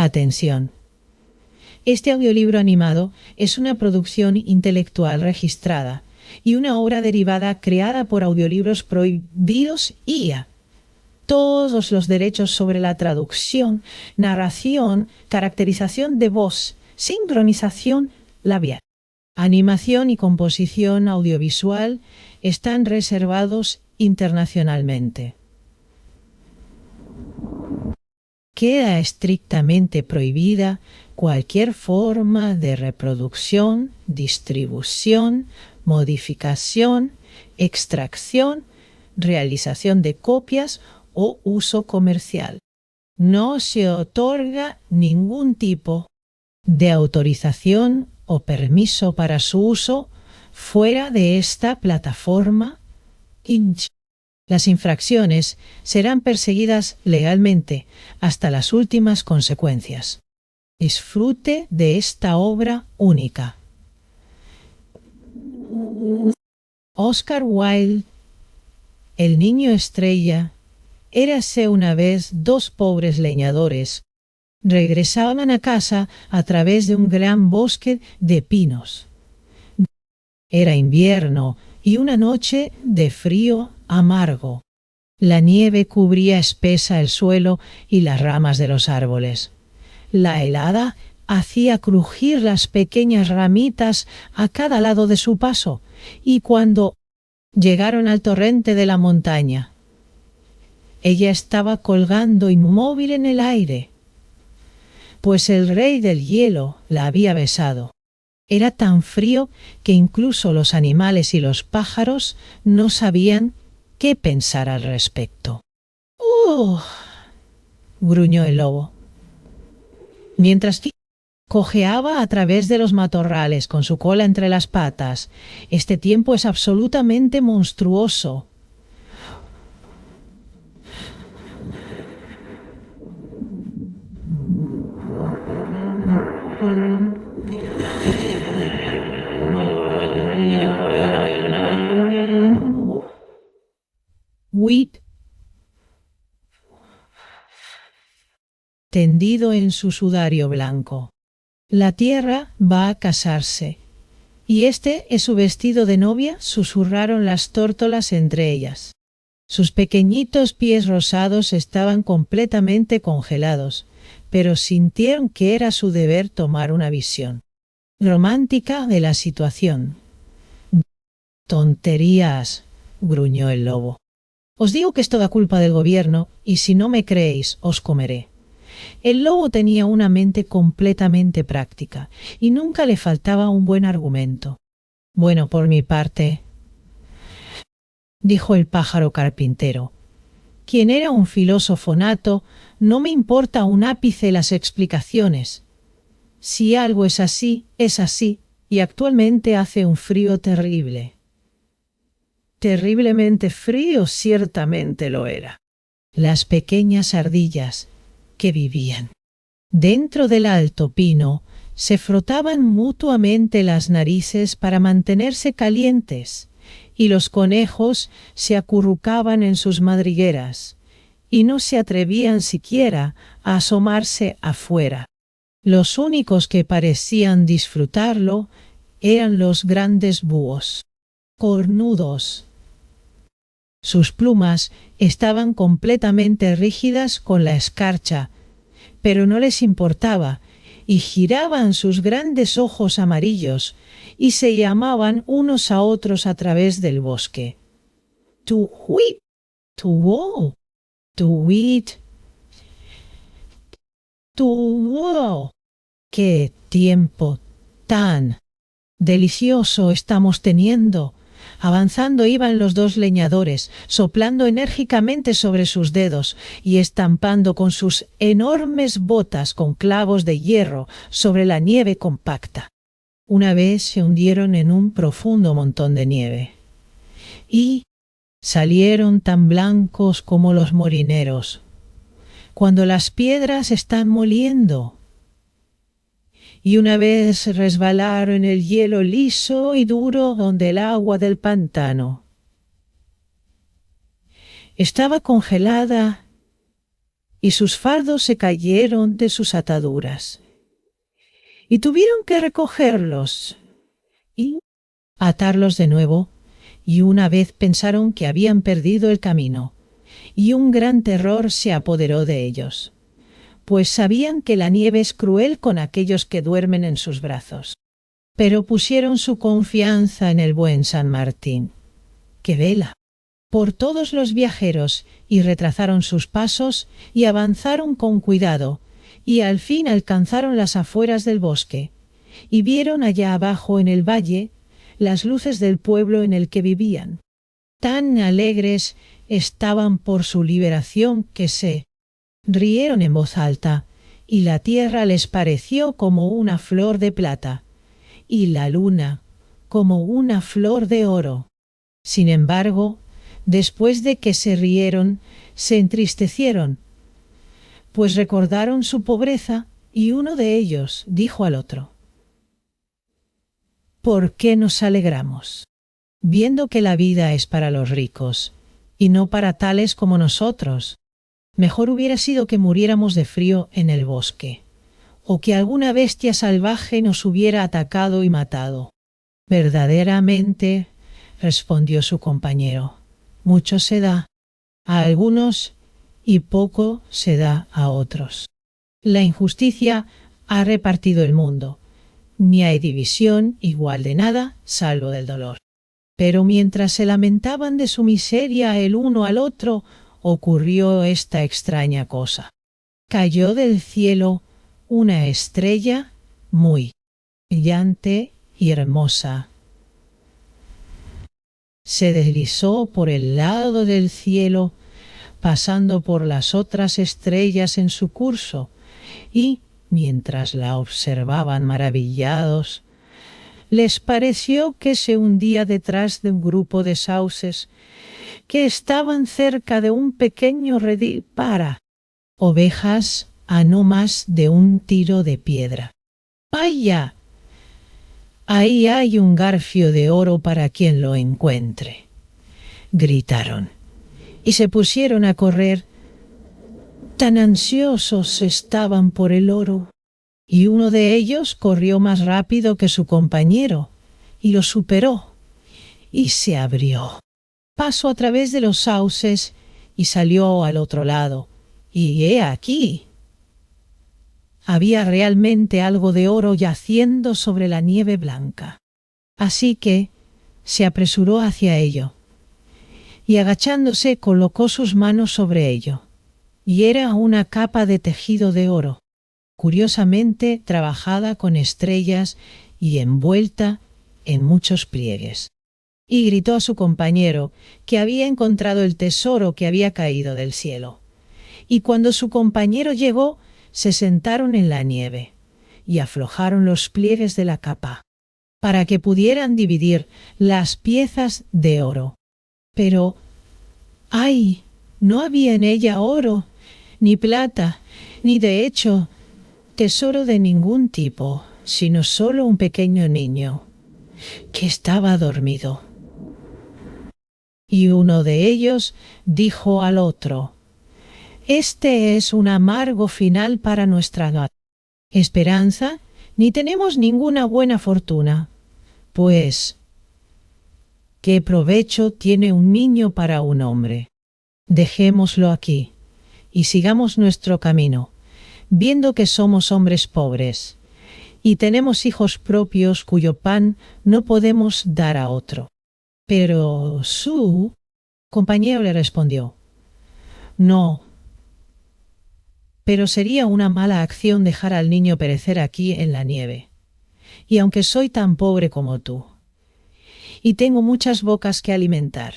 Atención. Este audiolibro animado es una producción intelectual registrada y una obra derivada creada por Audiolibros Prohibidos IA. Todos los derechos sobre la traducción, narración, caracterización de voz, sincronización labial, animación y composición audiovisual están reservados internacionalmente. Queda estrictamente prohibida cualquier forma de reproducción, distribución, modificación, extracción, realización de copias o uso comercial. No se otorga ningún tipo de autorización o permiso para su uso fuera de esta plataforma. Las infracciones serán perseguidas legalmente hasta las últimas consecuencias. Disfrute de esta obra única. Oscar Wilde, el niño estrella. Érase una vez dos pobres leñadores. Regresaban a casa a través de un gran bosque de pinos. Era invierno y una noche de frío amargo. La nieve cubría espesa el suelo y las ramas de los árboles. La helada hacía crujir las pequeñas ramitas a cada lado de su paso, y cuando llegaron al torrente de la montaña, ella estaba colgando inmóvil en el aire, pues el rey del hielo la había besado. Era tan frío que incluso los animales y los pájaros no sabían qué pensar al respecto. Gruñó el lobo, mientras cojeaba a través de los matorrales con su cola entre las patas. Este tiempo es absolutamente monstruoso. Whit, tendido en su sudario blanco. La tierra va a casarse. ¿Y este es su vestido de novia?, susurraron las tórtolas entre ellas. Sus pequeñitos pies rosados estaban completamente congelados, pero sintieron que era su deber tomar una visión romántica de la situación. Tonterías, gruñó el lobo. Os digo que es toda culpa del gobierno, y si no me creéis, os comeré. El lobo tenía una mente completamente práctica, y nunca le faltaba un buen argumento. Bueno, por mi parte, dijo el pájaro carpintero, quien era un filósofo nato, no me importa un ápice las explicaciones. Si algo es así, y actualmente hace un frío terrible. Terriblemente frío, ciertamente lo era. Las pequeñas ardillas que vivían dentro del alto pino se frotaban mutuamente las narices para mantenerse calientes, y los conejos se acurrucaban en sus madrigueras, y no se atrevían siquiera a asomarse afuera. Los únicos que parecían disfrutarlo eran los grandes búhos, cornudos. Sus plumas estaban completamente rígidas con la escarcha, pero no les importaba, y giraban sus grandes ojos amarillos, y se llamaban unos a otros a través del bosque. Tu whip, tu wow, tu wit, tu wow. ¡Qué tiempo tan delicioso estamos teniendo! Avanzando iban los dos leñadores, soplando enérgicamente sobre sus dedos y estampando con sus enormes botas con clavos de hierro sobre la nieve compacta. Una vez se hundieron en un profundo montón de nieve y salieron tan blancos como los molineros, cuando las piedras están moliendo. Y una vez resbalaron en el hielo liso y duro donde el agua del pantano estaba congelada y sus fardos se cayeron de sus ataduras. Y tuvieron que recogerlos y atarlos de nuevo, y una vez pensaron que habían perdido el camino, y un gran terror se apoderó de ellos, pues sabían que la nieve es cruel con aquellos que duermen en sus brazos. Pero pusieron su confianza en el buen San Martín, que vela por todos los viajeros, y retrasaron sus pasos y avanzaron con cuidado, y al fin alcanzaron las afueras del bosque, y vieron allá abajo en el valle las luces del pueblo en el que vivían. Tan alegres estaban por su liberación que se rieron en voz alta, y la tierra les pareció como una flor de plata, y la luna como una flor de oro. Sin embargo, después de que se rieron, se entristecieron, pues recordaron su pobreza, y uno de ellos dijo al otro: ¿por qué nos alegramos, viendo que la vida es para los ricos, y no para tales como nosotros? Mejor hubiera sido que muriéramos de frío en el bosque, o que alguna bestia salvaje nos hubiera atacado y matado. Verdaderamente, respondió su compañero, mucho se da a algunos y poco se da a otros. La injusticia ha repartido el mundo, ni hay división igual de nada salvo del dolor. Pero mientras se lamentaban de su miseria el uno al otro, ocurrió esta extraña cosa. Cayó del cielo una estrella muy brillante y hermosa. Se deslizó por el lado del cielo, pasando por las otras estrellas en su curso, y, mientras la observaban maravillados, les pareció que se hundía detrás de un grupo de sauces que estaban cerca de un pequeño redil para ovejas a no más de un tiro de piedra. ¡Vaya! Ahí hay un garfio de oro para quien lo encuentre, gritaron, y se pusieron a correr. Tan ansiosos estaban por el oro, y uno de ellos corrió más rápido que su compañero, y lo superó, y se abrió paso a través de los sauces, y salió al otro lado, y he aquí. Había realmente algo de oro yaciendo sobre la nieve blanca. Así que se apresuró hacia ello, y agachándose colocó sus manos sobre ello, y era una capa de tejido de oro, curiosamente trabajada con estrellas y envuelta en muchos pliegues. Y gritó a su compañero que había encontrado el tesoro que había caído del cielo. Y cuando su compañero llegó, se sentaron en la nieve y aflojaron los pliegues de la capa para que pudieran dividir las piezas de oro. Pero, ¡ay!, no había en ella oro, ni plata, ni de hecho tesoro de ningún tipo, sino solo un pequeño niño que estaba dormido. Y uno de ellos dijo al otro: este es un amargo final para nuestra esperanza, ni tenemos ninguna buena fortuna. Pues, ¿qué provecho tiene un niño para un hombre? Dejémoslo aquí, y sigamos nuestro camino, viendo que somos hombres pobres, y tenemos hijos propios cuyo pan no podemos dar a otro. Pero su compañero le respondió: no, pero sería una mala acción dejar al niño perecer aquí en la nieve. Y aunque soy tan pobre como tú, y tengo muchas bocas que alimentar,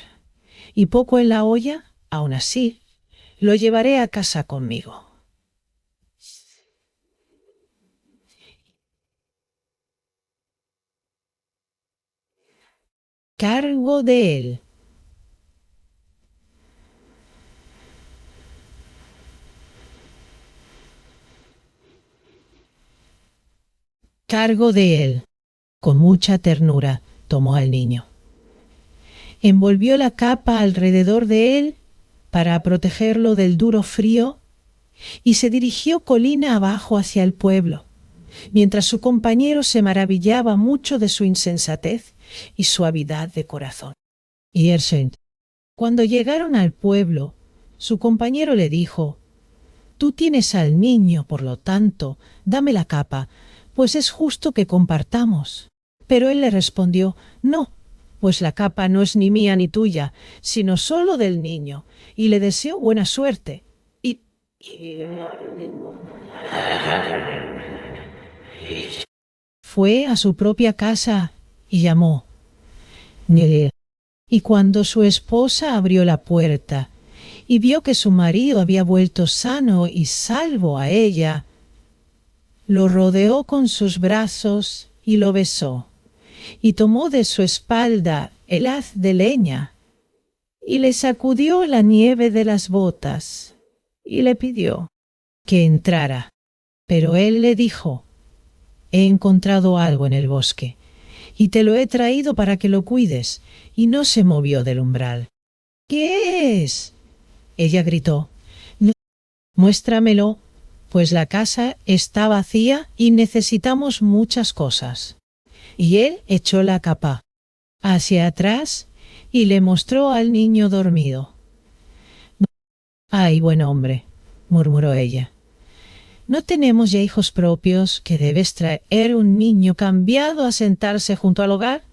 y poco en la olla, aún así, lo llevaré a casa conmigo. Cargo de él. Cargo de él. Con mucha ternura tomó al niño. Envolvió la capa alrededor de él para protegerlo del duro frío y se dirigió colina abajo hacia el pueblo, mientras su compañero se maravillaba mucho de su insensatez y suavidad de corazón. Y cuando llegaron al pueblo, su compañero le dijo: «Tú tienes al niño, por lo tanto, dame la capa, pues es justo que compartamos». Pero él le respondió: «No, pues la capa no es ni mía ni tuya, sino solo del niño, y le deseo buena suerte». Y fue a su propia casa y llamó. Y cuando su esposa abrió la puerta y vio que su marido había vuelto sano y salvo a ella, lo rodeó con sus brazos y lo besó, y tomó de su espalda el haz de leña, y le sacudió la nieve de las botas, y le pidió que entrara. Pero él le dijo: «He encontrado algo en el bosque, y te lo he traído para que lo cuides», y no se movió del umbral. «¿Qué es?», ella gritó. «Muéstramelo, pues la casa está vacía y necesitamos muchas cosas». Y él echó la capa hacia atrás y le mostró al niño dormido. «Ay, buen hombre», murmuró ella, «¿no tenemos ya hijos propios que debes traer un niño cambiado a sentarse junto al hogar?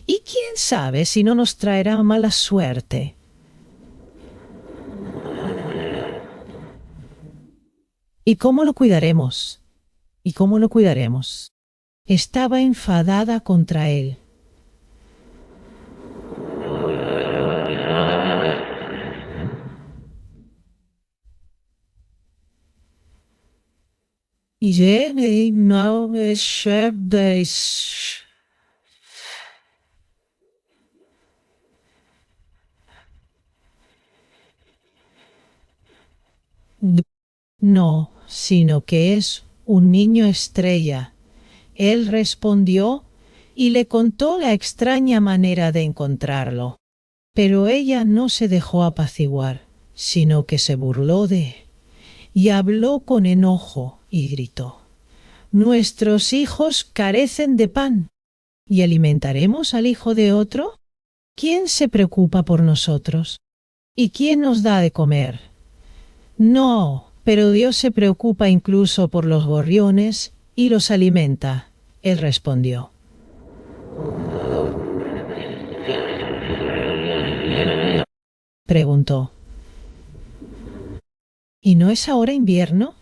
Y quién sabe si no nos traerá mala suerte». «¿Y cómo lo cuidaremos? ¿Y cómo lo cuidaremos?». Estaba enfadada contra él. Y no es no, sino que es un niño estrella. Él respondió y le contó la extraña manera de encontrarlo. Pero ella no se dejó apaciguar, sino que se burló de él y habló con enojo y gritó: «¿Nuestros hijos carecen de pan y alimentaremos al hijo de otro? ¿Quién se preocupa por nosotros? ¿Y quién nos da de comer? No, pero Dios se preocupa incluso por los gorriones y los alimenta», él respondió. Preguntó: «¿Y no es ahora invierno?».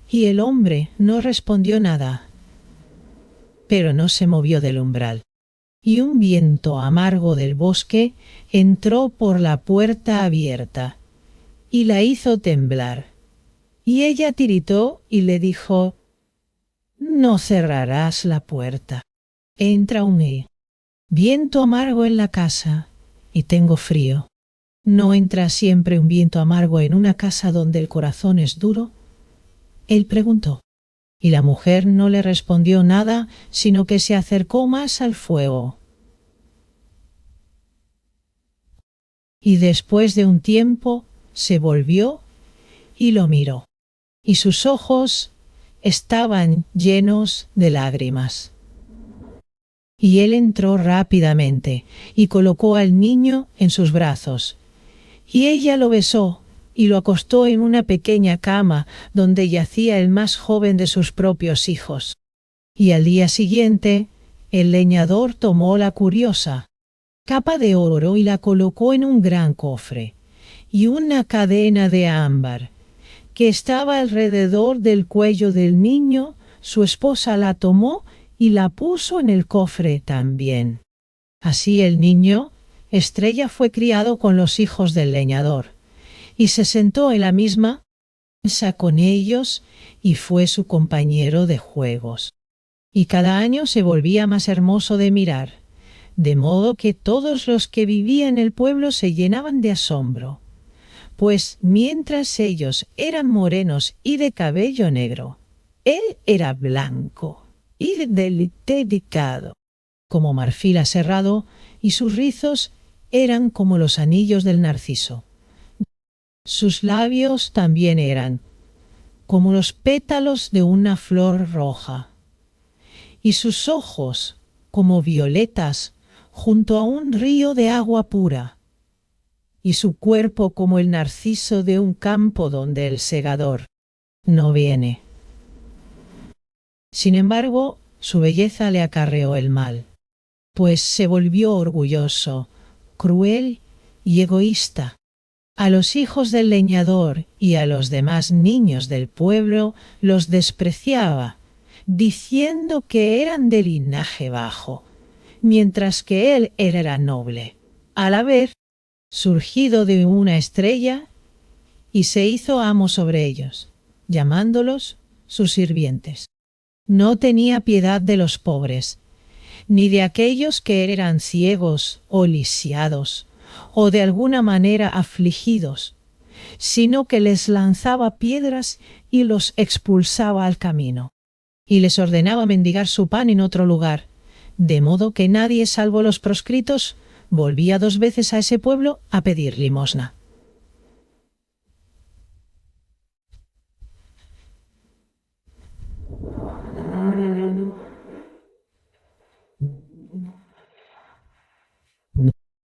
Y el hombre no respondió nada, pero no se movió del umbral. Y un viento amargo del bosque entró por la puerta abierta y la hizo temblar. Y ella tiritó y le dijo: «No cerrarás la puerta. Entra un viento amargo en la casa y tengo frío». «¿No entra siempre un viento amargo en una casa donde el corazón es duro?», él preguntó. Y la mujer no le respondió nada, sino que se acercó más al fuego. Y después de un tiempo se volvió y lo miró, y sus ojos estaban llenos de lágrimas. Y él entró rápidamente y colocó al niño en sus brazos, y ella lo besó y lo acostó en una pequeña cama donde yacía el más joven de sus propios hijos. Y al día siguiente, el leñador tomó la curiosa capa de oro y la colocó en un gran cofre, y una cadena de ámbar que estaba alrededor del cuello del niño, su esposa la tomó y la puso en el cofre también. Así el niño estrella fue criado con los hijos del leñador, y se sentó en la misma mesa con ellos y fue su compañero de juegos. Y cada año se volvía más hermoso de mirar, de modo que todos los que vivían en el pueblo se llenaban de asombro, pues mientras ellos eran morenos y de cabello negro, él era blanco y delicado como marfil aserrado, y sus rizos eran como los anillos del narciso. Sus labios también eran como los pétalos de una flor roja, y sus ojos como violetas junto a un río de agua pura, y su cuerpo como el narciso de un campo donde el segador no viene. Sin embargo, su belleza le acarreó el mal, pues se volvió orgulloso, cruel y egoísta. A los hijos del leñador y a los demás niños del pueblo los despreciaba, diciendo que eran de linaje bajo, mientras que él era noble, a la vez surgido de una estrella, y se hizo amo sobre ellos, llamándolos sus sirvientes. No tenía piedad de los pobres, ni de aquellos que eran ciegos o lisiados, o de alguna manera afligidos, sino que les lanzaba piedras y los expulsaba al camino, y les ordenaba mendigar su pan en otro lugar, de modo que nadie, salvo los proscritos, volvía 2 veces a ese pueblo a pedir limosna.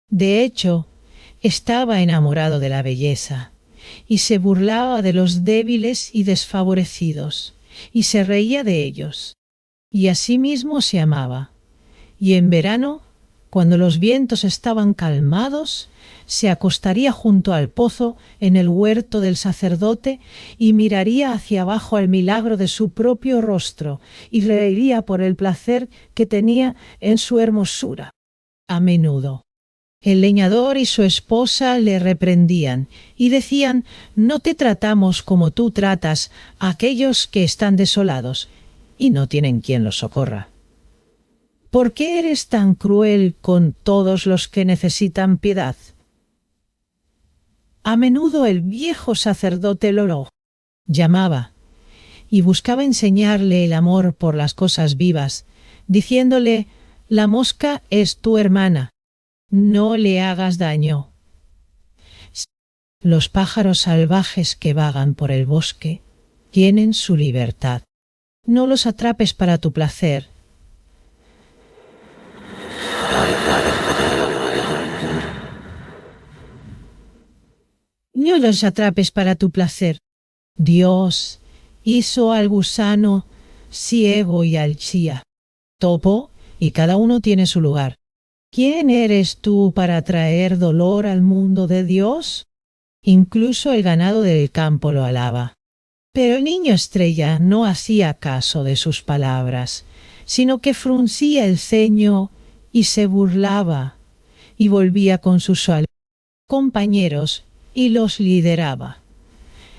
De hecho, estaba enamorado de la belleza, y se burlaba de los débiles y desfavorecidos, y se reía de ellos, y asimismo se amaba. Y en verano, cuando los vientos estaban calmados, se acostaría junto al pozo en el huerto del sacerdote y miraría hacia abajo al milagro de su propio rostro y reiría por el placer que tenía en su hermosura. A menudo el leñador y su esposa le reprendían y decían: «No te tratamos como tú tratas a aquellos que están desolados y no tienen quien los socorra. ¿Por qué eres tan cruel con todos los que necesitan piedad?». A menudo el viejo sacerdote lo llamaba y buscaba enseñarle el amor por las cosas vivas, diciéndole: «La mosca es tu hermana, no le hagas daño. Los pájaros salvajes que vagan por el bosque tienen su libertad. No los atrapes para tu placer. No los atrapes para tu placer. Dios hizo al gusano ciego y al chía topo, y cada uno tiene su lugar. ¿Quién eres tú para traer dolor al mundo de Dios?». Incluso el ganado del campo lo alaba. Pero el niño estrella no hacía caso de sus palabras, sino que fruncía el ceño y se burlaba, y volvía con sus compañeros y los lideraba.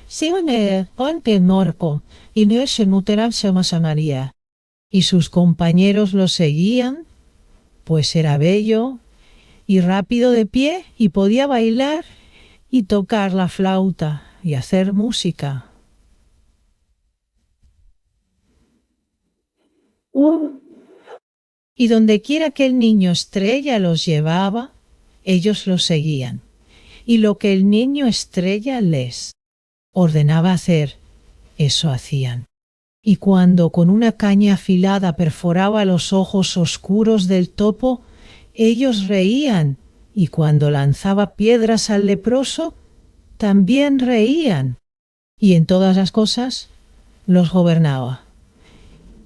«Sígueme, onte morco, y no se muterarse más a María». Y sus compañeros lo seguían, pues era bello y rápido de pie y podía bailar y tocar la flauta y hacer música. Y dondequiera que el niño estrella los llevaba, ellos los seguían. Y lo que el niño estrella les ordenaba hacer, eso hacían. Y cuando con una caña afilada perforaba los ojos oscuros del topo, ellos reían, y cuando lanzaba piedras al leproso, también reían. Y en todas las cosas los gobernaba.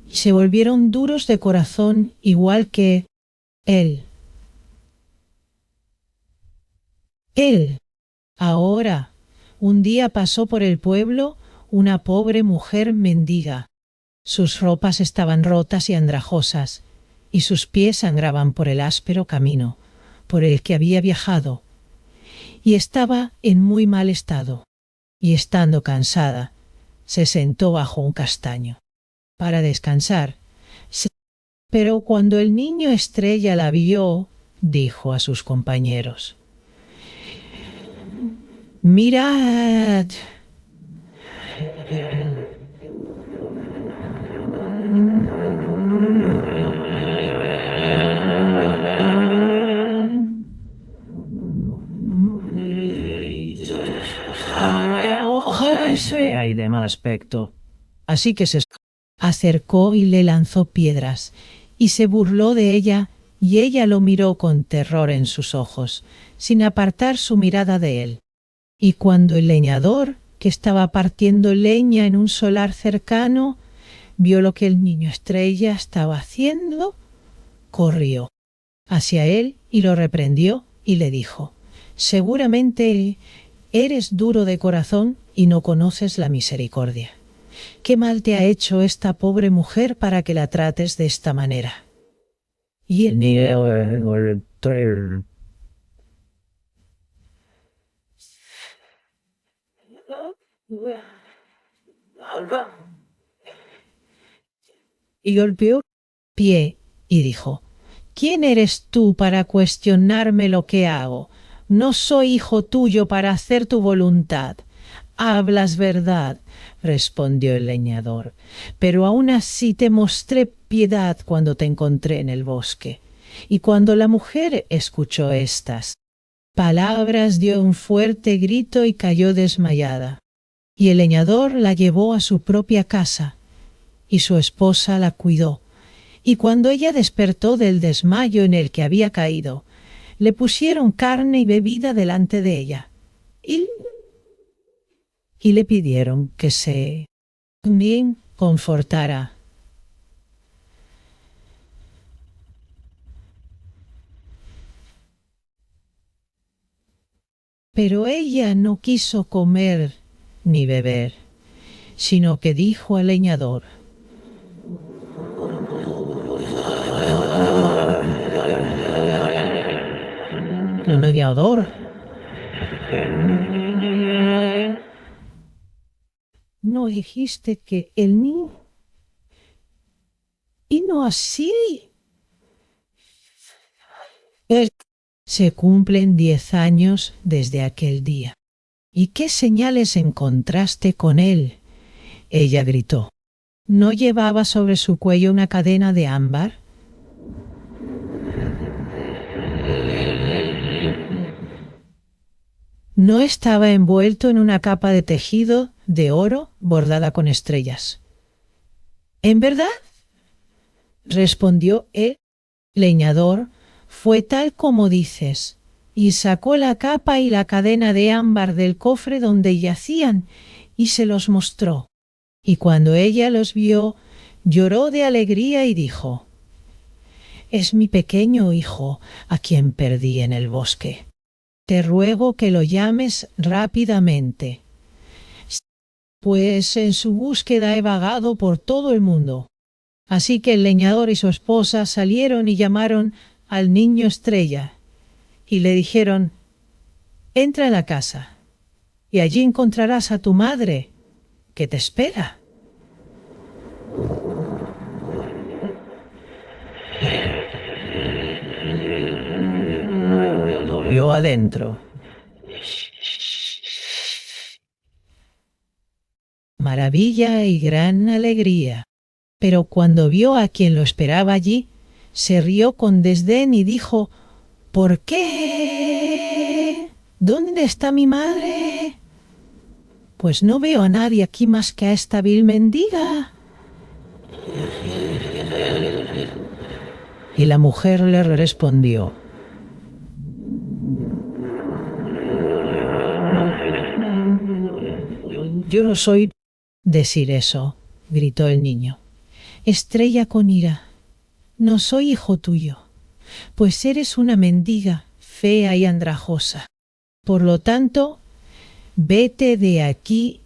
Y se volvieron duros de corazón igual que él. Ahora, un día pasó por el pueblo una pobre mujer mendiga. Sus ropas estaban rotas y andrajosas, y sus pies sangraban por el áspero camino por el que había viajado, y estaba en muy mal estado, y estando cansada, se sentó bajo un castaño para descansar. Pero cuando el niño estrella la vio, dijo a sus compañeros: «Mirad, aspecto. Así que se acercó y le lanzó piedras, y se burló de ella, y ella lo miró con terror en sus ojos, sin apartar su mirada de él. Y cuando el leñador, que estaba partiendo leña en un solar cercano, vio lo que el niño estrella estaba haciendo, corrió hacia él y lo reprendió y le dijo: «Seguramente eres duro de corazón y no conoces la misericordia. ¿Qué mal te ha hecho esta pobre mujer para que la trates de esta manera?» Y el niño y golpeó pie y dijo: «¿Quién eres tú para cuestionarme lo que hago? No soy hijo tuyo para hacer tu voluntad». «Hablas verdad», respondió el leñador, «pero aún así te mostré piedad cuando te encontré en el bosque». Y cuando la mujer escuchó estas palabras, dio un fuerte grito y cayó desmayada. Y el leñador la llevó a su propia casa, y su esposa la cuidó. Y cuando ella despertó del desmayo en el que había caído, le pusieron carne y bebida delante de ella, y le pidieron que se bien confortara. Pero ella no quiso comer ni beber, sino que dijo al leñador: «Leñador, ¿no dijiste que el niño? Y no así. Se cumplen 10 años desde aquel día. ¿Y qué señales encontraste con él?». Ella gritó: «¿No llevaba sobre su cuello una cadena de ámbar?». «¿No estaba envuelto en una capa de tejido de oro bordada con estrellas?». «¿En verdad?», respondió el leñador, «fue tal como dices». Y sacó la capa y la cadena de ámbar del cofre donde yacían y se los mostró. Y cuando ella los vio, lloró de alegría y dijo: «Es mi pequeño hijo, a quien perdí en el bosque. Te ruego que lo llames rápidamente, pues en su búsqueda he vagado por todo el mundo». Así que el leñador y su esposa salieron y llamaron al niño estrella, y le dijeron: «Entra en la casa, y allí encontrarás a tu madre, que te espera». Lo vio adentro. Maravilla y gran alegría. Pero cuando vio a quien lo esperaba allí, se rió con desdén y dijo: «¿Por qué? ¿Dónde está mi madre? Pues no veo a nadie aquí más que a esta vil mendiga». Y la mujer le respondió: «Yo no soy». «Decir eso», gritó el niño. «Estrella con ira, no soy hijo tuyo, pues eres una mendiga fea y andrajosa. Por lo tanto, vete de aquí,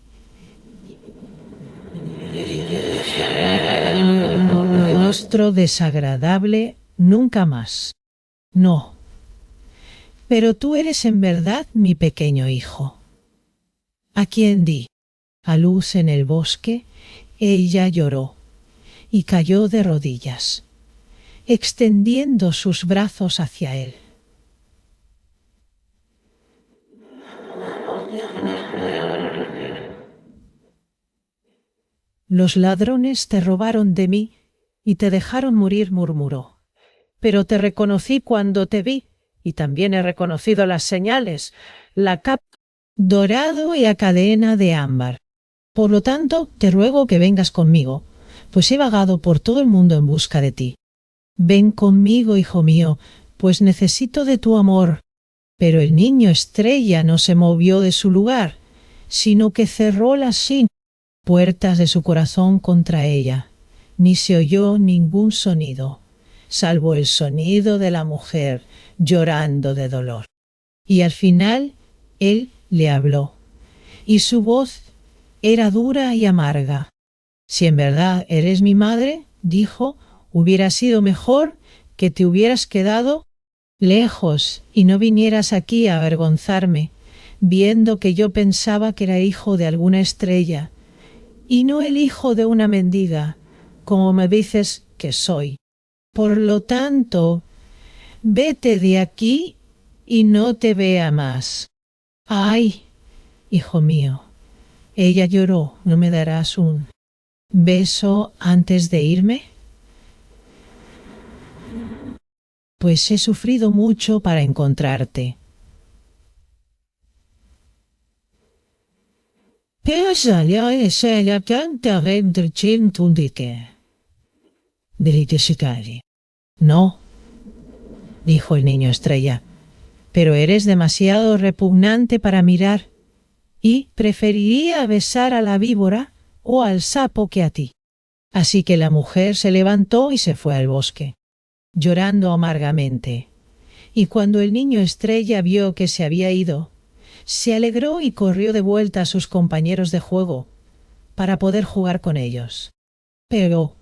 rostro desagradable, nunca más». «No, pero tú eres en verdad mi pequeño hijo, a quien di a luz en el bosque». Ella lloró y cayó de rodillas, extendiendo sus brazos hacia él. «Los ladrones te robaron de mí y te dejaron morir», murmuró. «Pero te reconocí cuando te vi, y también he reconocido las señales, la capa dorado y la cadena de ámbar. Por lo tanto, te ruego que vengas conmigo, pues he vagado por todo el mundo en busca de ti. Ven conmigo, hijo mío, pues necesito de tu amor. Pero el niño estrella no se movió de su lugar, sino que cerró las puertas de su corazón contra ella. Ni se oyó ningún sonido, salvo el sonido de la mujer llorando de dolor. Y al final él le habló, y su voz era dura y amarga. Si en verdad eres mi madre, dijo, hubiera sido mejor que te hubieras quedado lejos y no vinieras aquí a avergonzarme, viendo que yo pensaba que era hijo de alguna estrella, y no el hijo de una mendiga, como me dices que soy. Por lo tanto, vete de aquí y no te vea más. Ay, hijo mío, ella lloró, ¿no me darás un beso antes de irme? Pues he sufrido mucho para encontrarte. No, dijo el niño estrella, pero eres demasiado repugnante para mirar, y preferiría besar a la víbora o al sapo que a ti. Así que la mujer se levantó y se fue al bosque, llorando amargamente. Y cuando el niño estrella vio que se había ido, se alegró y corrió de vuelta a sus compañeros de juego para poder jugar con ellos. Pero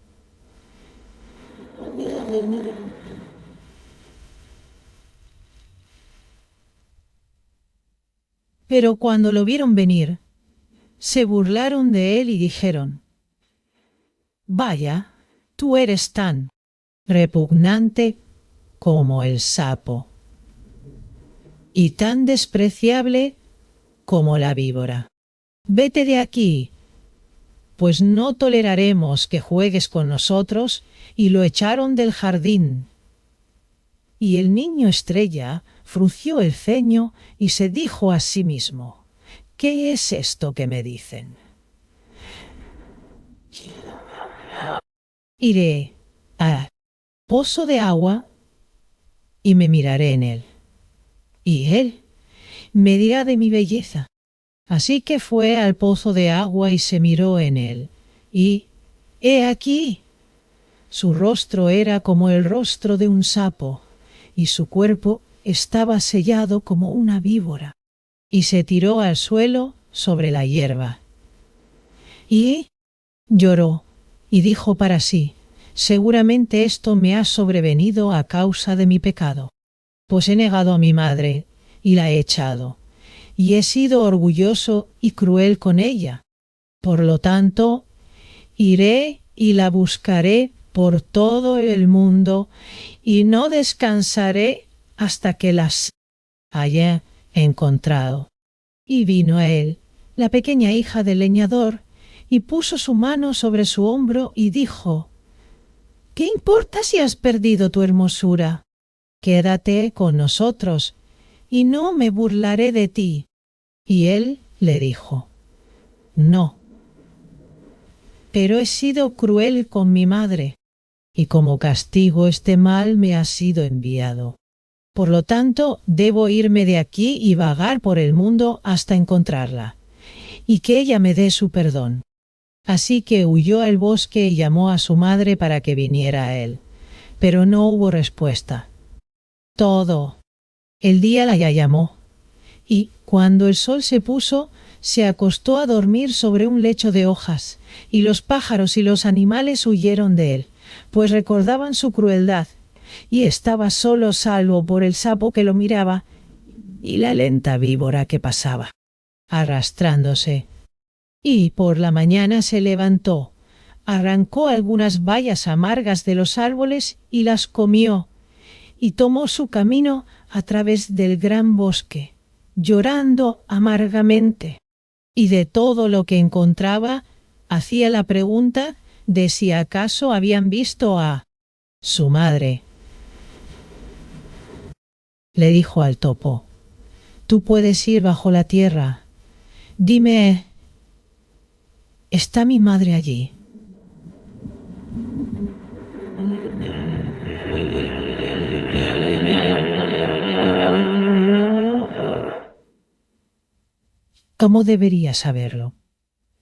cuando lo vieron venir, se burlaron de él y dijeron: Vaya, tú eres tan repugnante como el sapo, y tan despreciable como la víbora. Vete de aquí, pues no toleraremos que juegues con nosotros, y lo echaron del jardín. Y el niño estrella frunció el ceño y se dijo a sí mismo: ¿Qué es esto que me dicen? Iré al pozo de agua y me miraré en él, y él me dirá de mi belleza. Así que fue al pozo de agua y se miró en él, y he aquí, su rostro era como el rostro de un sapo, y su cuerpo estaba sellado como una víbora, y se tiró al suelo sobre la hierba. Y lloró, y dijo para sí: seguramente esto me ha sobrevenido a causa de mi pecado, pues he negado a mi madre y la he echado, y he sido orgulloso y cruel con ella. Por lo tanto, iré y la buscaré por todo el mundo, y no descansaré hasta que las haya encontrado. Y vino a él la pequeña hija del leñador, y puso su mano sobre su hombro y dijo: ¿Qué importa si has perdido tu hermosura? Quédate con nosotros, y no me burlaré de ti. Y él le dijo: No, pero he sido cruel con mi madre, y como castigo este mal me ha sido enviado. Por lo tanto, debo irme de aquí y vagar por el mundo hasta encontrarla, y que ella me dé su perdón. Así que huyó al bosque y llamó a su madre para que viniera a él, pero no hubo respuesta. Todo el día la llamó, y cuando el sol se puso, se acostó a dormir sobre un lecho de hojas, y los pájaros y los animales huyeron de él, pues recordaban su crueldad, y estaba solo salvo por el sapo que lo miraba y la lenta víbora que pasaba, arrastrándose. Y por la mañana se levantó, arrancó algunas bayas amargas de los árboles y las comió, y tomó su camino a través del gran bosque, llorando amargamente. Y de todo lo que encontraba, hacía la pregunta de si acaso habían visto a su madre. Le dijo al topo: Tú puedes ir bajo la tierra. Dime ¿Está mi madre allí? ¿Cómo debería saberlo?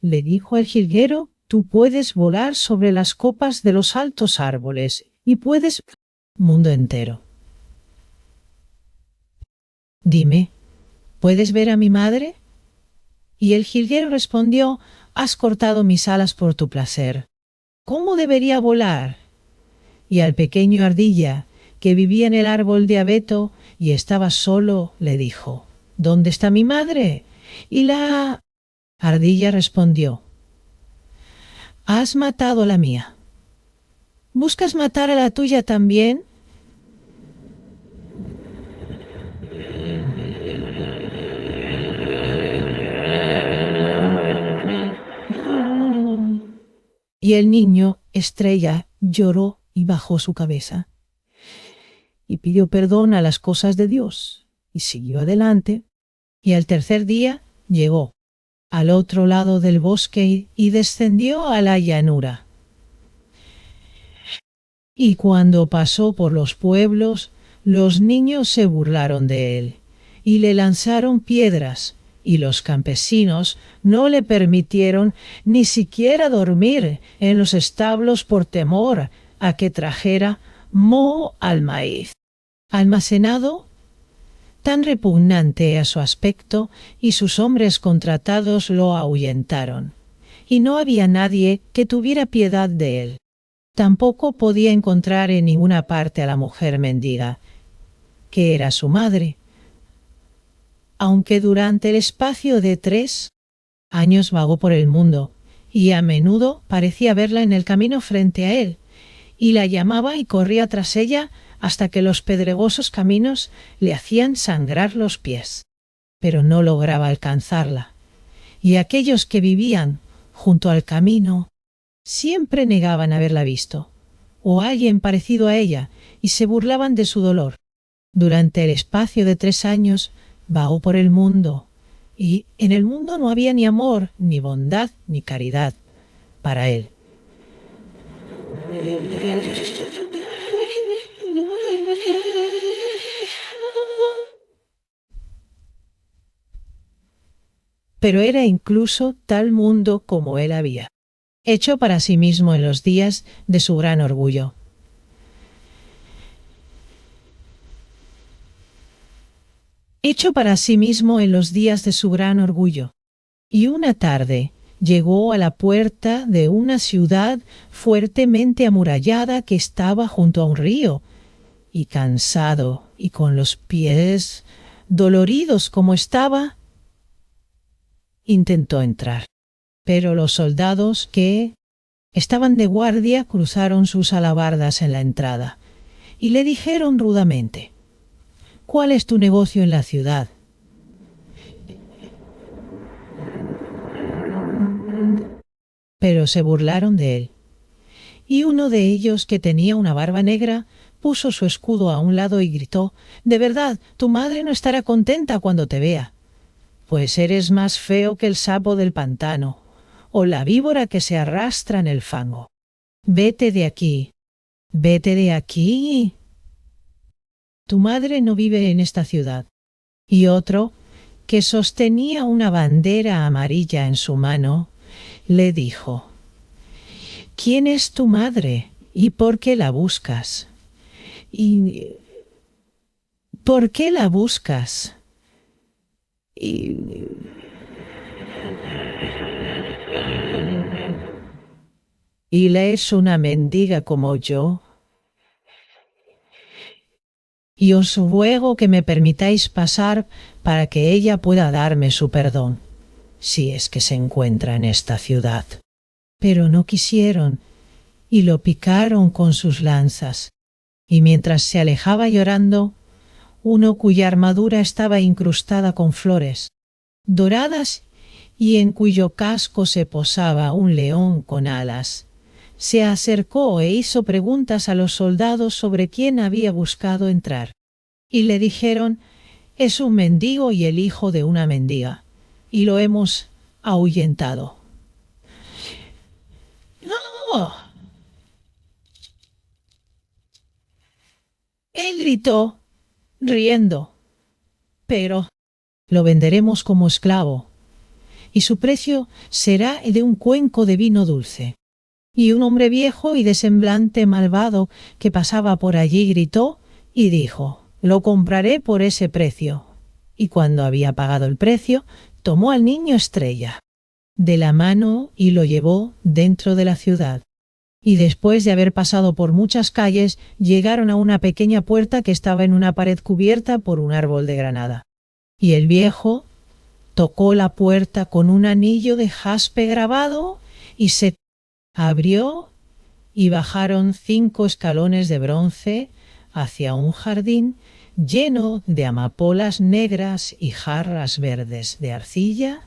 Le dijo el jilguero: tú puedes volar sobre las copas de los altos árboles y puedes ver el mundo entero. Dime, ¿puedes ver a mi madre? Y el jilguero respondió: has cortado mis alas por tu placer. ¿Cómo debería volar? Y al pequeño ardilla, que vivía en el árbol de abeto y estaba solo, le dijo: ¿dónde está mi madre? Y la ardilla respondió: has matado a la mía. ¿Buscas matar a la tuya también? Y el niño estrella lloró y bajó su cabeza y pidió perdón a las cosas de Dios y siguió adelante, y al tercer día llegó al otro lado del bosque y descendió a la llanura. Y cuando pasó por los pueblos, los niños se burlaron de él y le lanzaron piedras, y los campesinos no le permitieron ni siquiera dormir en los establos por temor a que trajera moho al maíz almacenado. Tan repugnante a su aspecto, y sus hombres contratados lo ahuyentaron, y no había nadie que tuviera piedad de él. Tampoco podía encontrar en ninguna parte a la mujer mendiga, que era su madre, aunque durante el espacio de 3 años vagó por el mundo, y a menudo parecía verla en el camino frente a él, y la llamaba y corría tras ella hasta que los pedregosos caminos le hacían sangrar los pies. Pero no lograba alcanzarla, y aquellos que vivían junto al camino siempre negaban haberla visto, o alguien parecido a ella, y se burlaban de su dolor. Durante el espacio de 3 años vagó por el mundo, y en el mundo no había ni amor, ni bondad, ni caridad para él. Pero era incluso tal mundo como él había hecho para sí mismo en los días de su gran orgullo. Hecho para sí mismo en los días de su gran orgullo. Y una tarde llegó a la puerta de una ciudad fuertemente amurallada que estaba junto a un río, y cansado y con los pies doloridos como estaba, intentó entrar. Pero los soldados que estaban de guardia cruzaron sus alabardas en la entrada y le dijeron rudamente: ¿cuál es tu negocio en la ciudad? Pero se burlaron de él. Y uno de ellos, que tenía una barba negra, puso su escudo a un lado y gritó: de verdad, tu madre no estará contenta cuando te vea, pues eres más feo que el sapo del pantano, o la víbora que se arrastra en el fango. Vete de aquí, vete de aquí. Tu madre no vive en esta ciudad. Y otro, que sostenía una bandera amarilla en su mano, le dijo: ¿quién es tu madre y por qué la buscas? ¿Y por qué la buscas? Y ¿la es una mendiga como yo? Y os ruego que me permitáis pasar para que ella pueda darme su perdón, si es que se encuentra en esta ciudad. Pero no quisieron, y lo picaron con sus lanzas, y mientras se alejaba llorando, uno cuya armadura estaba incrustada con flores doradas y en cuyo casco se posaba un león con alas, se acercó e hizo preguntas a los soldados sobre quién había buscado entrar. Y le dijeron: es un mendigo y el hijo de una mendiga, y lo hemos ahuyentado. ¡Oh! Él gritó, riendo. Pero lo venderemos como esclavo, y su precio será el de un cuenco de vino dulce. Y un hombre viejo y de semblante malvado que pasaba por allí gritó y dijo: lo compraré por ese precio. Y cuando había pagado el precio, tomó al niño estrella de la mano y lo llevó dentro de la ciudad. Y después de haber pasado por muchas calles, llegaron a una pequeña puerta que estaba en una pared cubierta por un árbol de granada. Y el viejo tocó la puerta con un anillo de jaspe grabado y se abrió, y bajaron 5 escalones de bronce hacia un jardín lleno de amapolas negras y jarras verdes de arcilla.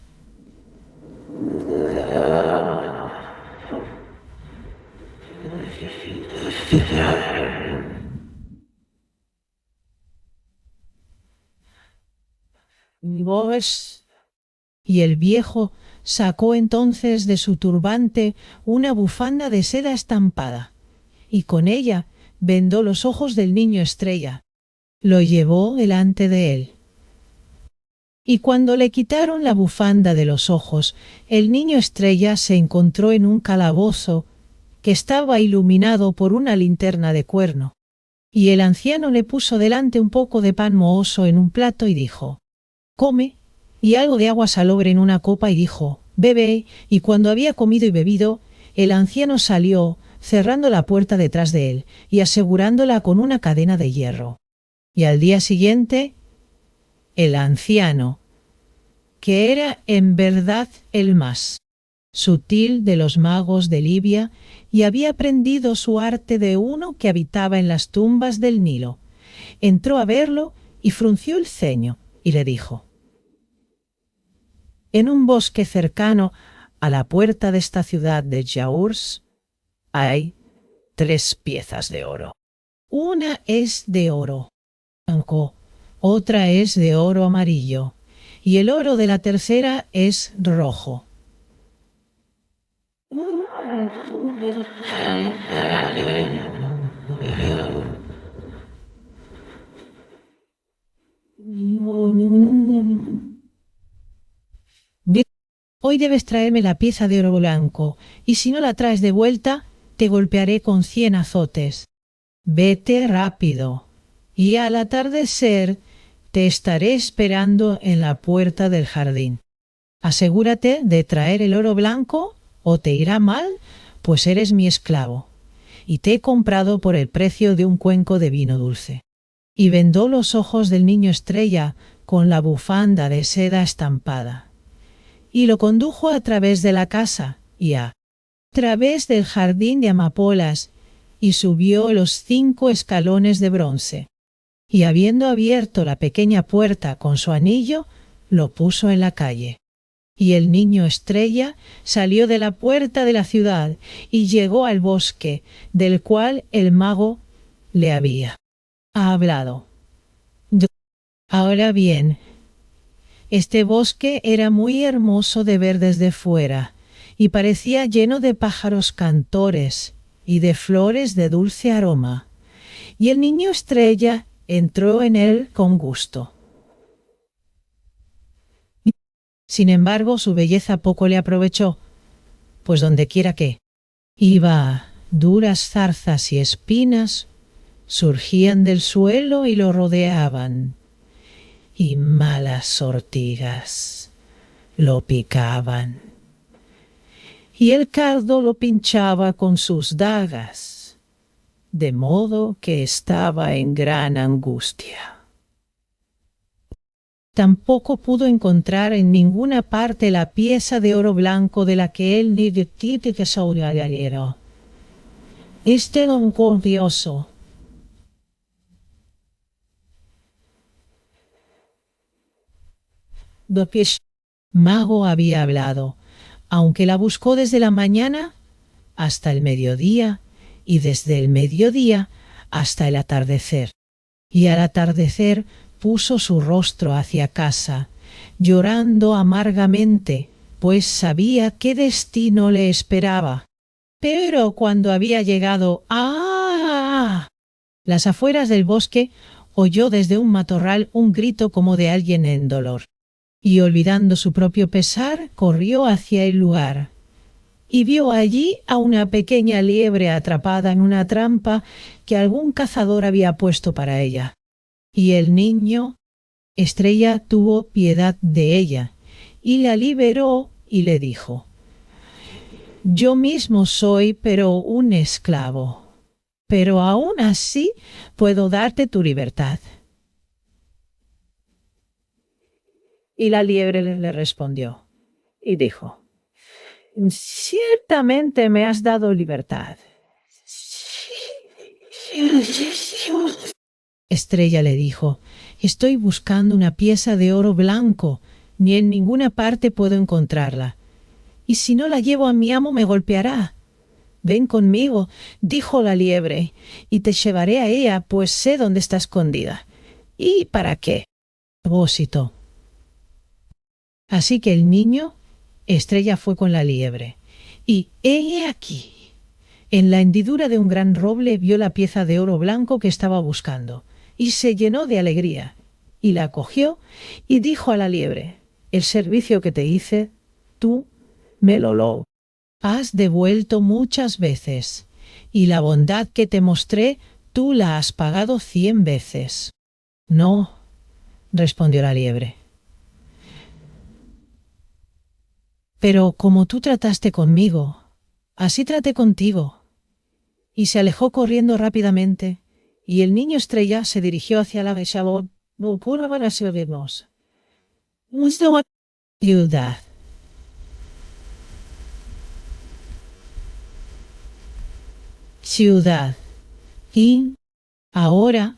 Y el viejo sacó entonces de su turbante una bufanda de seda estampada, y con ella vendó los ojos del niño estrella. Lo llevó delante de él. Y cuando le quitaron la bufanda de los ojos, el niño estrella se encontró en un calabozo que estaba iluminado por una linterna de cuerno. Y el anciano le puso delante un poco de pan mohoso en un plato y dijo: come, y algo de agua salobre en una copa, y dijo: bebe. Y cuando había comido y bebido, el anciano salió, cerrando la puerta detrás de él y asegurándola con una cadena de hierro. Y al día siguiente, el anciano, que era en verdad el más sutil de los magos de Libia y había aprendido su arte de uno que habitaba en las tumbas del Nilo, entró a verlo y frunció el ceño y le dijo: en un bosque cercano a la puerta de esta ciudad de Jaurs hay 3 piezas de oro. Una es de oro blanco, otra es de oro amarillo, y el oro de la tercera es rojo. Bien, hoy debes traerme la pieza de oro blanco, y si no la traes de vuelta, te golpearé con 100 azotes. Vete rápido, y al atardecer te estaré esperando en la puerta del jardín. Asegúrate de traer el oro blanco o te irá mal, pues eres mi esclavo, y te he comprado por el precio de un cuenco de vino dulce. Y vendó los ojos del niño estrella con la bufanda de seda estampada, y lo condujo a través de la casa y a través del jardín de amapolas, y subió los 5 escalones de bronce, y habiendo abierto la pequeña puerta con su anillo, lo puso en la calle. Y el niño estrella salió de la puerta de la ciudad y llegó al bosque del cual el mago le había hablado. Ahora bien, este bosque era muy hermoso de ver desde fuera, y parecía lleno de pájaros cantores y de flores de dulce aroma, y el niño estrella entró en él con gusto. Sin embargo, su belleza poco le aprovechó, pues dondequiera que iba, duras zarzas y espinas surgían del suelo y lo rodeaban, y malas ortigas lo picaban, y el cardo lo pinchaba con sus dagas, de modo que estaba en gran angustia. Tampoco pudo encontrar en ninguna parte la pieza de oro blanco de la que él que soñara. Este don codioso mago había hablado, aunque la buscó desde la mañana hasta el mediodía y desde el mediodía hasta el atardecer. Y al atardecer puso su rostro hacia casa, llorando amargamente, pues sabía qué destino le esperaba. Pero cuando había llegado a las afueras del bosque, oyó desde un matorral un grito como de alguien en dolor. Y olvidando su propio pesar, corrió hacia el lugar. Y vio allí a una pequeña liebre atrapada en una trampa que algún cazador había puesto para ella. Y el niño, Estrella, tuvo piedad de ella, y la liberó y le dijo: «Yo mismo soy pero un esclavo, pero aún así puedo darte tu libertad». Y la liebre le respondió y dijo: «Ciertamente me has dado libertad». Estrella le dijo: «Estoy buscando una pieza de oro blanco, ni en ninguna parte puedo encontrarla. Y si no la llevo a mi amo me golpeará». «Ven conmigo», dijo la liebre, «y te llevaré a ella, pues sé dónde está escondida». «¿Y para qué?», propósito. Así que el niño, Estrella, fue con la liebre. Y he aquí, en la hendidura de un gran roble vio la pieza de oro blanco que estaba buscando, y se llenó de alegría, y la cogió y dijo a la liebre: «El servicio que te hice, tú me lo has devuelto muchas veces, y la bondad que te mostré, tú la has pagado 100 veces». «No», respondió la liebre, «pero como tú trataste conmigo, así traté contigo». Y se alejó corriendo rápidamente, y el niño Estrella se dirigió hacia la ciudad. Ciudad. Y ahora,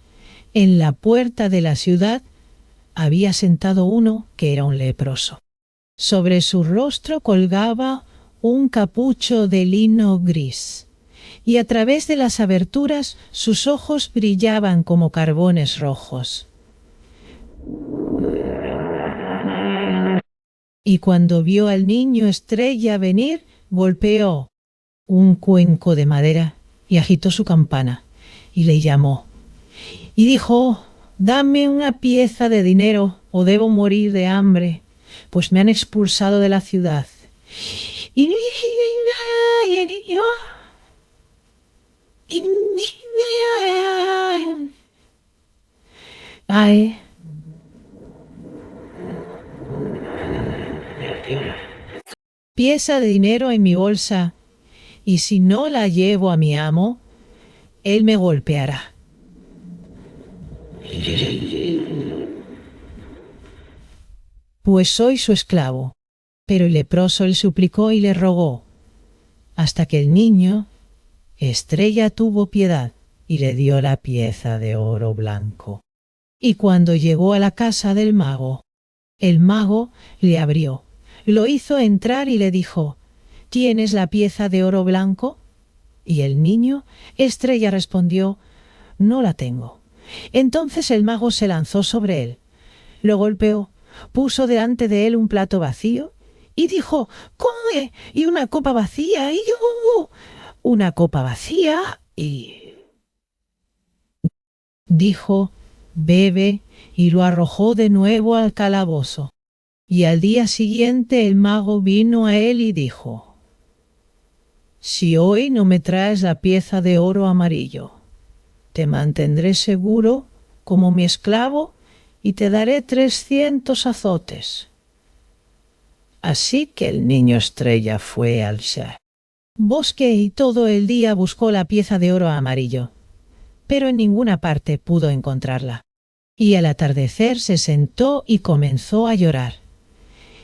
en la puerta de la ciudad, había sentado uno que era un leproso. Sobre su rostro colgaba un capucho de lino gris, y a través de las aberturas sus ojos brillaban como carbones rojos. Y cuando vio al niño Estrella venir, golpeó un cuenco de madera y agitó su campana, y le llamó, y dijo: «Dame una pieza de dinero o debo morir de hambre, pues me han expulsado de la ciudad». Ay, pieza de dinero en mi bolsa, y si no la llevo a mi amo, él me golpeará. Pues soy su esclavo. Pero el leproso le suplicó y le rogó, hasta que el niño Estrella tuvo piedad y le dio la pieza de oro blanco. Y cuando llegó a la casa del mago, el mago le abrió, lo hizo entrar y le dijo: «¿Tienes la pieza de oro blanco?». Y el niño Estrella respondió: «No la tengo». Entonces el mago se lanzó sobre él, lo golpeó, puso delante de él un plato vacío y dijo: «Come», y una copa vacía, y yo, una copa vacía, y dijo: «Bebe», y lo arrojó de nuevo al calabozo. Y al día siguiente el mago vino a él y dijo: «Si hoy no me traes la pieza de oro amarillo, te mantendré seguro como mi esclavo y te daré 300 azotes». Así que el niño Estrella fue al bosque y todo el día buscó la pieza de oro amarillo, pero en ninguna parte pudo encontrarla. Y al atardecer se sentó y comenzó a llorar.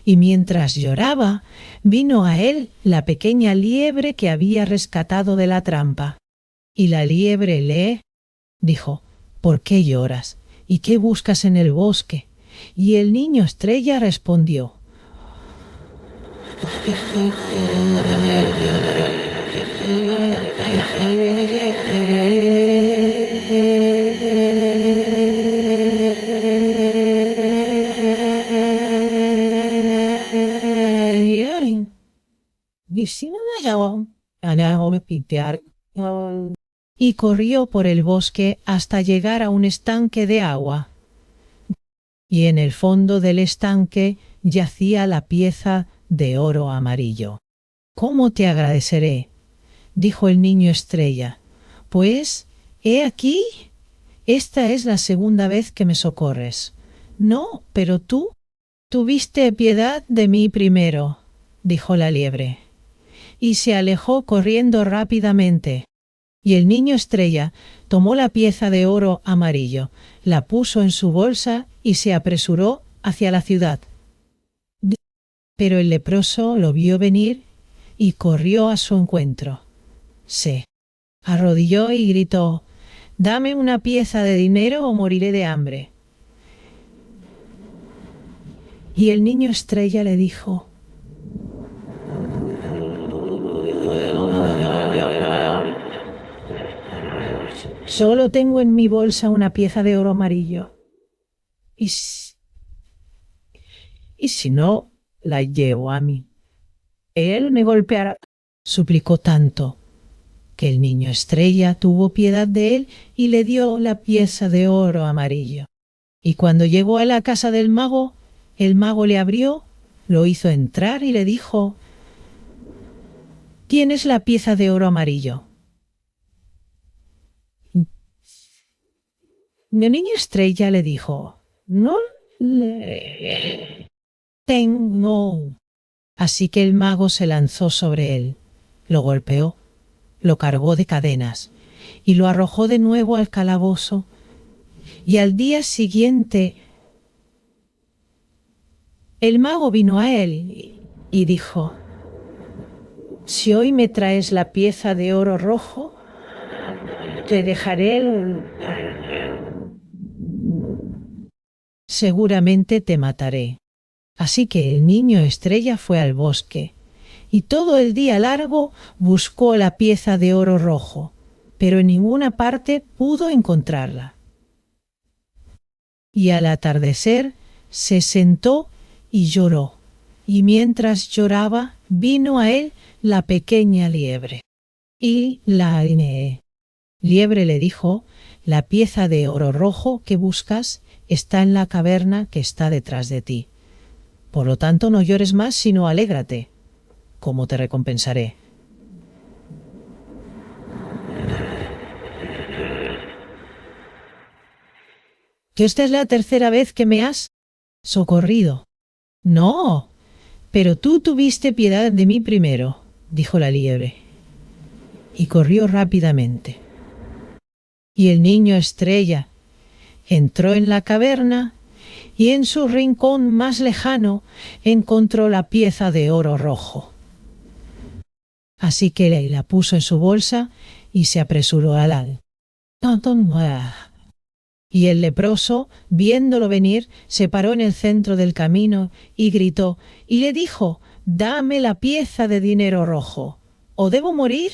Y mientras lloraba, vino a él la pequeña liebre que había rescatado de la trampa. Y la liebre le dijo: «¿Por qué lloras? ¿Y qué buscas en el bosque?». Y el niño Estrella respondió: «Ay, y corrió por el bosque hasta llegar a un estanque de agua. Y en el fondo del estanque yacía la pieza de oro amarillo. «¿Cómo te agradeceré?», dijo el niño estrella. «Pues, he aquí, esta es la segunda vez que me socorres». «No, pero tú tuviste piedad de mí primero», dijo la liebre, y se alejó corriendo rápidamente. Y el niño estrella tomó la pieza de oro amarillo, la puso en su bolsa y se apresuró hacia la ciudad. Pero el leproso lo vio venir y corrió a su encuentro. Se arrodilló y gritó: «Dame una pieza de dinero o moriré de hambre». Y el niño estrella le dijo: «Solo tengo en mi bolsa una pieza de oro amarillo. Y si no la llevo a mí, él me golpeará». Suplicó tanto que el niño estrella tuvo piedad de él y le dio la pieza de oro amarillo. Y cuando llegó a la casa del mago, el mago le abrió, lo hizo entrar y le dijo: «Tienes la pieza de oro amarillo». El niño estrella le dijo: «No le tengo». Así que el mago se lanzó sobre él, lo golpeó, lo cargó de cadenas y lo arrojó de nuevo al calabozo. Y al día siguiente el mago vino a él y dijo: «Si hoy me traes la pieza de oro rojo, te dejaré seguramente te mataré». Así que el niño estrella fue al bosque y todo el día largo buscó la pieza de oro rojo, pero en ninguna parte pudo encontrarla. Y al atardecer se sentó y lloró, y mientras lloraba vino a él la pequeña liebre. Y la liebre le dijo: «La pieza de oro rojo que buscas está en la caverna que está detrás de ti. Por lo tanto, no llores más, sino alégrate, como te recompensaré». «¿Que esta es la tercera vez que me has socorrido?» «No, pero tú tuviste piedad de mí primero», dijo la liebre, y corrió rápidamente. Y el niño estrella entró en la caverna y en su rincón más lejano encontró la pieza de oro rojo. Así que la puso en su bolsa y se apresuró al y el leproso, viéndolo venir, se paró en el centro del camino y gritó, y le dijo: «Dame la pieza de dinero rojo, o debo morir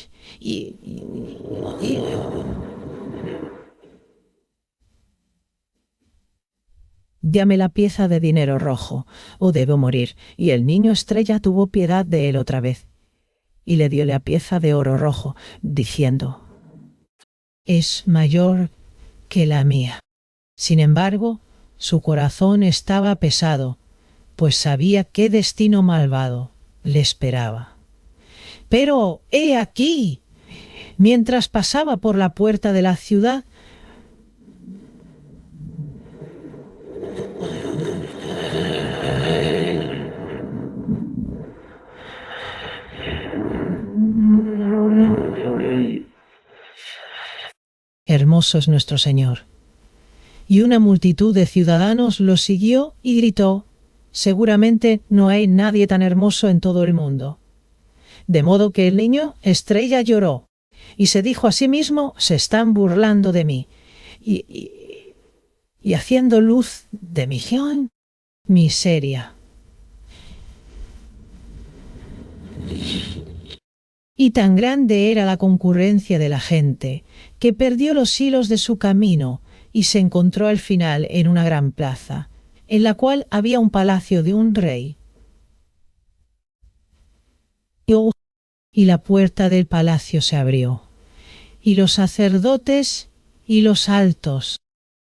Dame la pieza de dinero rojo, o debo morir». Y el niño estrella tuvo piedad de él otra vez, y le dio la pieza de oro rojo, diciendo: «Es mayor que la mía». Sin embargo, su corazón estaba pesado, pues sabía qué destino malvado le esperaba. Pero, he aquí, mientras pasaba por la puerta de la ciudad, hermoso es nuestro Señor. Y una multitud de ciudadanos lo siguió y gritó: «Seguramente no hay nadie tan hermoso en todo el mundo». De modo que el niño estrella lloró y se dijo a sí mismo: «Se están burlando de mí y haciendo luz de mi miseria». Y tan grande era la concurrencia de la gente que perdió los hilos de su camino y se encontró al final en una gran plaza, en la cual había un palacio de un rey. y la puerta del palacio se abrió, y los sacerdotes y los altos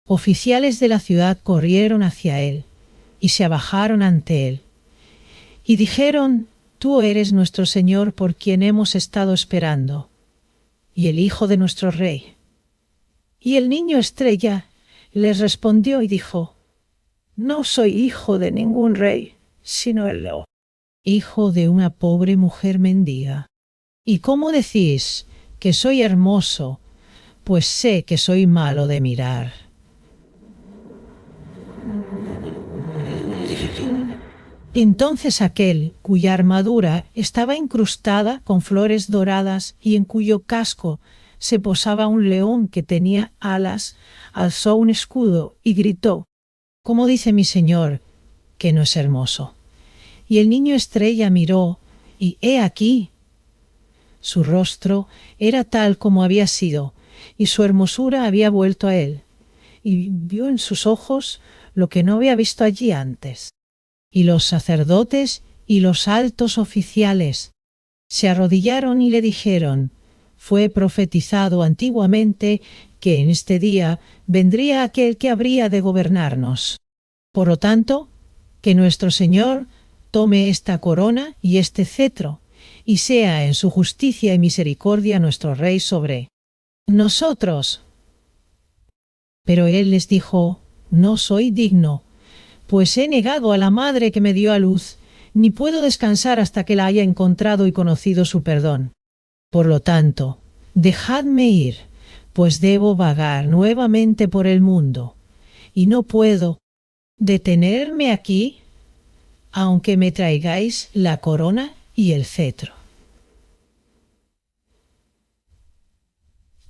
oficiales de la ciudad corrieron hacia él, y se abajaron ante él, y dijeron: Tú eres nuestro Señor por quien hemos estado esperando, y el hijo de nuestro rey. Y el niño estrella les respondió y dijo: No soy hijo de ningún rey, sino el león, hijo de una pobre mujer mendiga. ¿Y cómo decís que soy hermoso? Pues sé que soy malo de mirar. Entonces aquel cuya armadura estaba incrustada con flores doradas y en cuyo casco se posaba un león que tenía alas, alzó un escudo y gritó: ¿Cómo dice mi señor que no es hermoso? Y el niño estrella miró, y he aquí, su rostro era tal como había sido, y su hermosura había vuelto a él, y vio en sus ojos lo que no había visto allí antes. Y los sacerdotes y los altos oficiales se arrodillaron y le dijeron: Fue profetizado antiguamente que en este día vendría aquel que habría de gobernarnos. Por lo tanto, que nuestro Señor tome esta corona y este cetro, y sea en su justicia y misericordia nuestro Rey sobre nosotros. Pero él les dijo: No soy digno, pues he negado a la madre que me dio a luz, ni puedo descansar hasta que la haya encontrado y conocido su perdón. Por lo tanto, dejadme ir, pues debo vagar nuevamente por el mundo, y no puedo detenerme aquí, aunque me traigáis la corona y el cetro.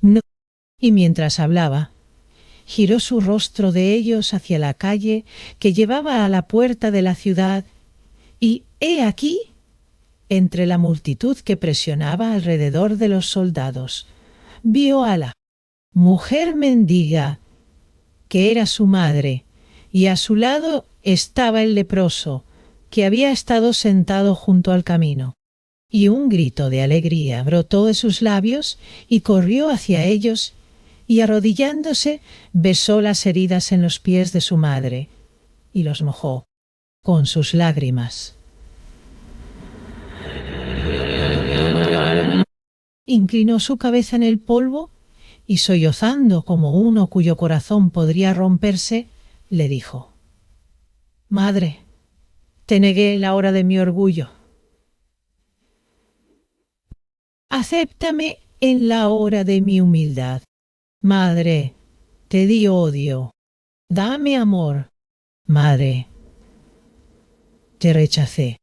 No. Y mientras hablaba, giró su rostro de ellos hacia la calle que llevaba a la puerta de la ciudad, y he aquí, entre la multitud que presionaba alrededor de los soldados, vio a la mujer mendiga, que era su madre, y a su lado estaba el leproso, que había estado sentado junto al camino. Y un grito de alegría brotó de sus labios, y corrió hacia ellos, y arrodillándose, besó las heridas en los pies de su madre, y los mojó con sus lágrimas. Inclinó su cabeza en el polvo, y sollozando como uno cuyo corazón podría romperse, le dijo: Madre, te negué en la hora de mi orgullo. Acéptame en la hora de mi humildad. Madre, te di odio. Dame amor. Madre, te rechacé.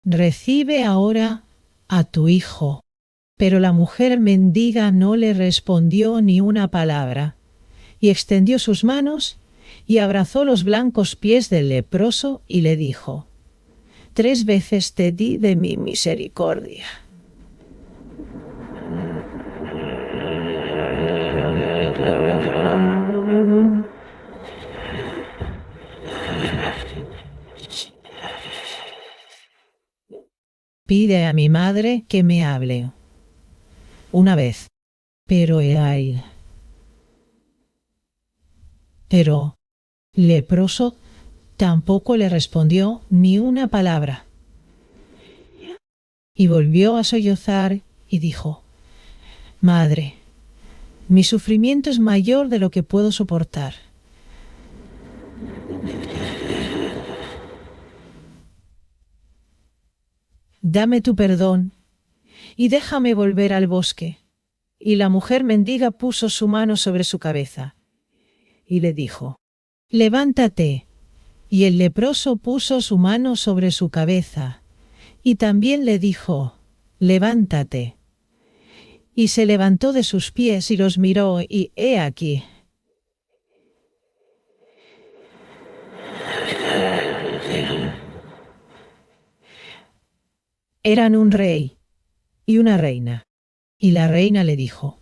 Recibe ahora a tu hijo. Pero la mujer mendiga no le respondió ni una palabra, y extendió sus manos y abrazó los blancos pies del leproso y le dijo: 3 veces te di de mi misericordia. Pide a mi madre que me hable. Una vez. Pero leproso tampoco le respondió ni una palabra. Y volvió a sollozar y dijo: Madre, mi sufrimiento es mayor de lo que puedo soportar. Dame tu perdón y déjame volver al bosque. Y la mujer mendiga puso su mano sobre su cabeza y le dijo: Levántate. Y el leproso puso su mano sobre su cabeza y también le dijo: Levántate. Y se levantó de sus pies y los miró, y he aquí. Eran un rey y una reina. Y la reina le dijo: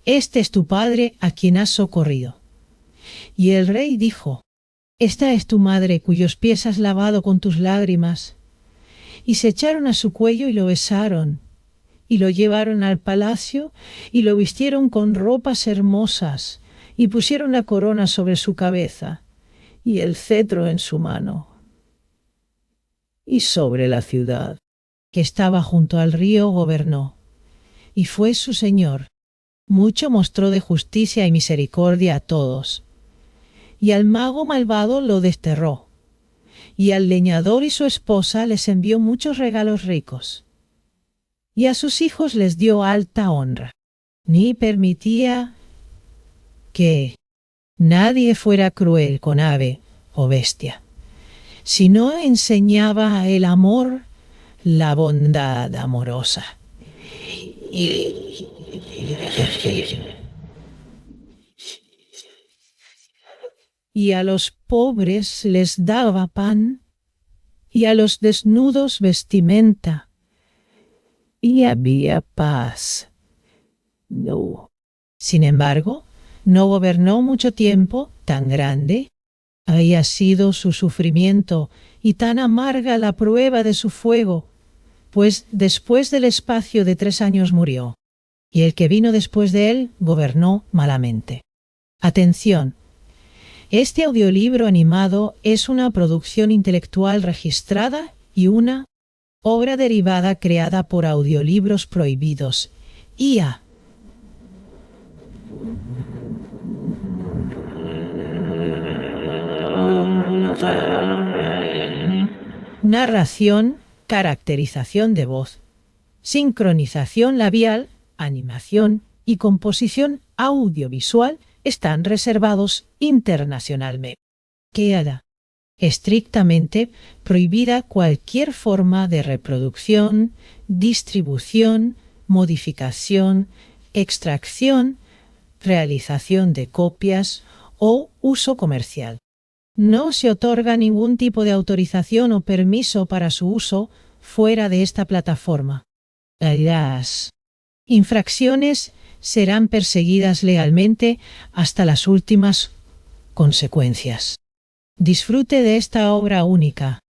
Este es tu padre a quien has socorrido. Y el rey dijo: Esta es tu madre cuyos pies has lavado con tus lágrimas. Y se echaron a su cuello y lo besaron. y lo llevaron al palacio y lo vistieron con ropas hermosas y pusieron la corona sobre su cabeza y el cetro en su mano. Y sobre la ciudad, que estaba junto al río, gobernó, y fue su señor. Mucho mostró de justicia y misericordia a todos. Y al mago malvado lo desterró, y al leñador y su esposa les envió muchos regalos ricos. Y a sus hijos les dio alta honra, ni permitía que nadie fuera cruel con ave o bestia, sino enseñaba el amor, la bondad amorosa. Y a los pobres les daba pan, y a los desnudos vestimenta, y había paz. No. Sin embargo, no gobernó mucho tiempo. Tan grande había sido su sufrimiento y tan amarga la prueba de su fuego, pues después del espacio de 3 años murió, y el que vino después de él gobernó malamente. Atención. Este audiolibro animado es una producción intelectual registrada y una obra derivada creada por Audiolibros Prohibidos, IA. Narración, caracterización de voz, sincronización labial, animación y composición audiovisual están reservados internacionalmente. Queda estrictamente prohibida cualquier forma de reproducción, distribución, modificación, extracción, realización de copias o uso comercial. No se otorga ningún tipo de autorización o permiso para su uso fuera de esta plataforma. Las infracciones serán perseguidas legalmente hasta las últimas consecuencias. Disfrute de esta obra única.